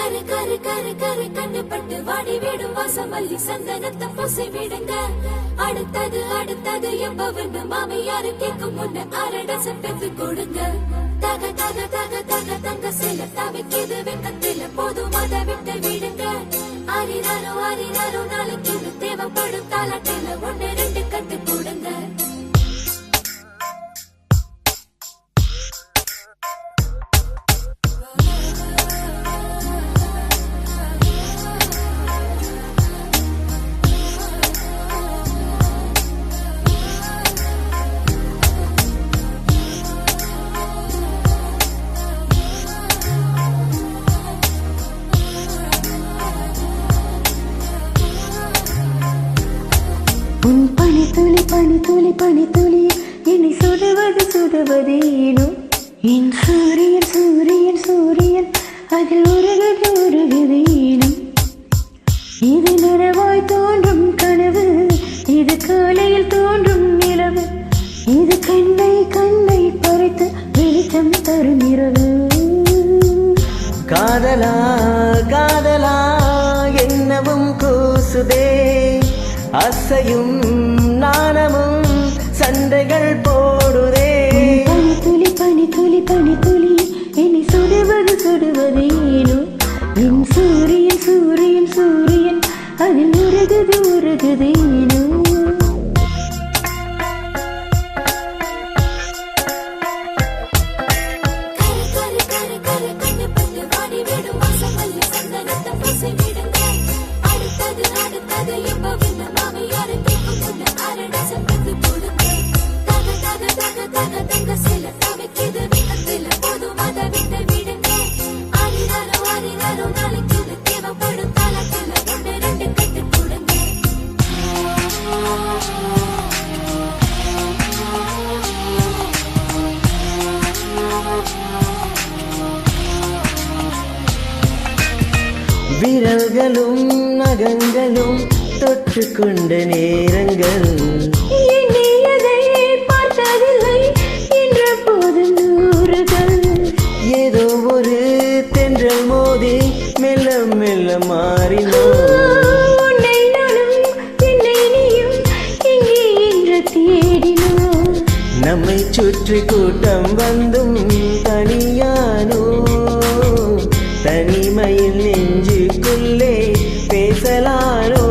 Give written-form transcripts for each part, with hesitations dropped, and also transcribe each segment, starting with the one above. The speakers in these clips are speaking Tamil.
கரு கரு கரு கரு கண்ணுப்பட்டு வாடி விடும் வாசமல்லி சந்தனத்தை பூசி விடுங்க. அடுத்தது அடுத்தது என்பவன்னு மாமியாரு கேட்கும் முன்ன அரடசம் பெற்று கொடுங்க. தக தக தக தக தங்க சில தவிக்கிது வெக்கத்தில போதும் அதை விட்டு விடுங்க. அரிராரோ அரிராரோ நாளைக்கு இது தேவைப்படும் தாலாட்டில 1 2 கட்டு கொடுங்க. பனி துளி என்னை சுடுவது சுடுவது ஏனோ. என் சூரியன் சூரியன் சூரியன் அதில் உருகுது உருகுது ஏனோ. இது நிலவாய் தோன்றும் கனவு, இது காலையில் தோன்றும் நிலவு, இது கண்ணை கண்ணை பறித்து வெளிச்சம் தரும் இரவு. காதலா காதலா என்னவும் கூசுதே, அசையும் நாணமும் சண்டைகள் போடுதே. பனி துளி என்னை சுடுவது சுடுவது ஏனோ. என் சூரியன் சூரியன் சூரியன் அதில் உருகுது உருகுது ஏனோ. விரல்களும் நகங்களும் தொட்டுக்கொண்ட நேரங்கள் எண்ணியதை பார்த்ததில்லை என்ற போதும் நூறுகள். ஏதோ ஒரு தென்றல் மோதி மெல்ல மெல்ல மாறினோ. உன்னை நானும் என்னை நீயும் எங்கே என்று தேடினோம். நம்மை சுற்றி கூட்டம் வந்தும் தனியானோ. தனிமையில் நெஞ்சுக்குள்ளே பேசலானோ.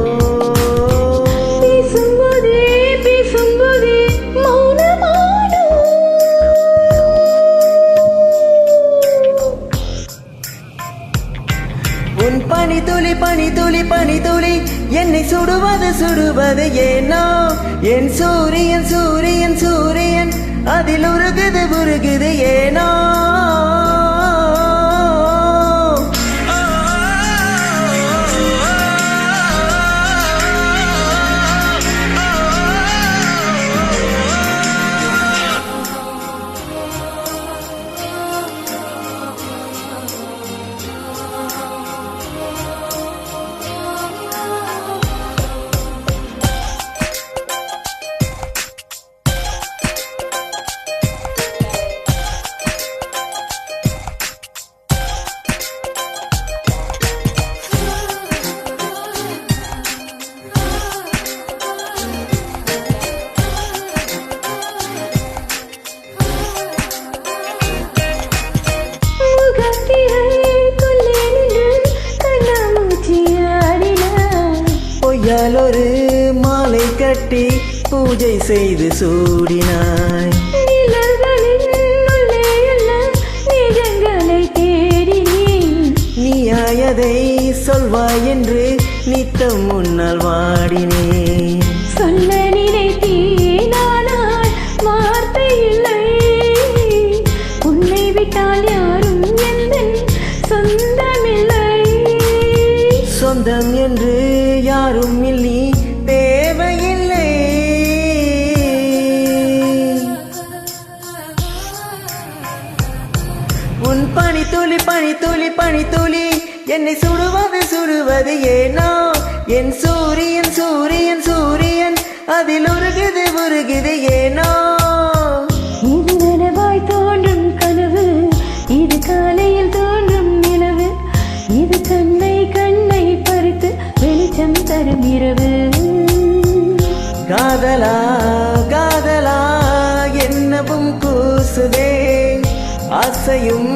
பேசும்போதே பேசும்போதே மௌனமானோ. உன் பனி துளி என்னை சுடுவது சுடுவது ஏனோ. என் சூரியன் சூரியன் சூரியன் அதில் உருகுது உருகுது ஏனோ. ஒரு மாலை கட்டி பூஜை செய்து சூடினாய். நீயாயதை சொல்வாய் என்று நித்தம் முன்னால் வாடினேன். சொல்ல நினைத்தேன் ஆனால் வார்த்தை இல்லை. உன்னை விட்டால் யாரும் எந்தன் சொந்தமில்லை. சொந்தம் என்று யாரும் இல்லை, தேவையில்லை. உன் பனி துளி என்னை சுடுவது சுடுவது ஏனோ. என் சூரியன் சூரியன் சூரியன் அதில் உருகுது உருகுது ஏனோ. இது நிலவாய் தோன்றும் கனவு, இது காலையில் தோன்றும் நிலவு, இது கூசுதே ஆசையும்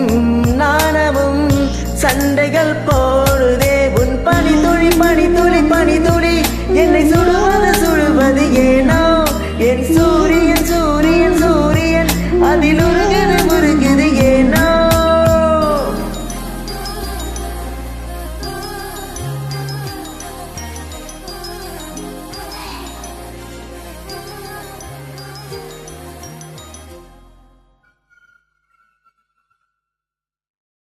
நாணமும் சண்டைகள் போடுதே உன் பனி துளி பனி துளி பனி துளி என்னை சுடு